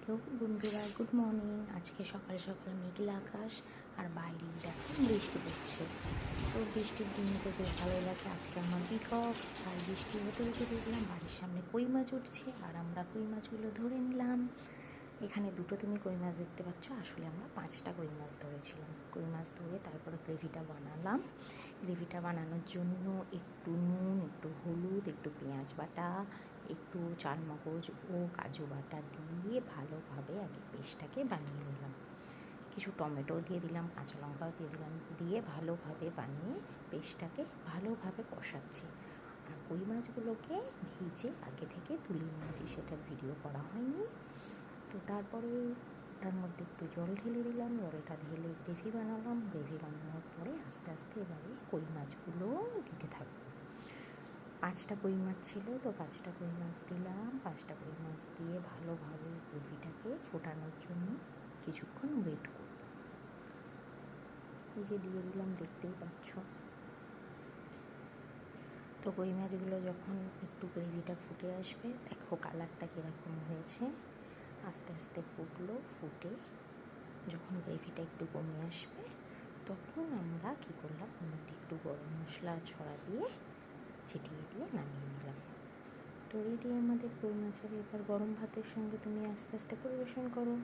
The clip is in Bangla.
হ্যালো বন্ধুরা, গুড মর্নিং। আজকে সকাল সকাল মেঘলা আকাশ আর বাইরে দেখো বৃষ্টি পড়ছে। তো বৃষ্টির দিনে তো বেশ ভালো লাগে। আজকে আমার উইক অফ, আর বৃষ্টি হতে হতে দেখলাম বাড়ির সামনে কই মাছ উঠছে, আর আমরা কই মাছগুলো ধরে নিলাম। এখানে দুটো তুমি কই মাছ দেখতে পাচ্ছ, আসলে আমরা 5টা কই মাছ ধরেছিলাম। কই মাছ ধরে তারপরে গ্রেভিটা বানালাম। গ্রেভিটা বানানোর জন্য একটু নুন, একটু হলুদ, একটু পেঁয়াজ বাটা, একটু চারমগজ ও কাজু বাটা দিয়ে ভালোভাবে আগে পেস্টটাকে বানিয়ে নিলাম। কিছু টমেটোও দিয়ে দিলাম, কাঁচা লঙ্কাও দিয়ে দিলাম, দিয়ে ভালোভাবে বানিয়ে পেস্টটাকে ভালোভাবে কষাচ্ছি। আর কই মাছগুলোকে ভেজে আগে থেকে তুলে নিয়েছি, সেটার ভিডিও করা হয়নি। তো তারপরে ওটার মধ্যে একটু জল ঢেলে দিলাম, জলটা ঢেলে গ্রেভি বানালাম। গ্রেভি বানানোর পরে আস্তে আস্তে এবারে কই মাছগুলো দিতে থাকবো। 5টা কই মাছ ছিল, তো 5টা কই মাছ দিলাম। 5টা কই মাছ দিয়ে ভালোভাবে গ্রেভিটাকে ফোটানোর জন্য কিছুক্ষণ ওয়েট করব। এই যে দিয়ে দিলাম, দেখতেই পাচ্ছ। তো কই মাছগুলো যখন একটু গ্রেভিটা ফুটে আসবে, দেখো কালারটা কীরকম হয়েছে। আস্তে আস্তে ফুটলো, ফুটে যখন গ্রেভিটা একটু কমে আসবে, তখন আমরা কী করলাম, ওর মধ্যে একটু গরম মশলা ছড়া দিয়ে ছিটিয়ে দিয়ে নামিয়ে নিলাম। তো রেডি আমাদের কই মাছের। এবার গরম ভাতের সঙ্গে তুমি আস্তে আস্তে পরিবেশন করো।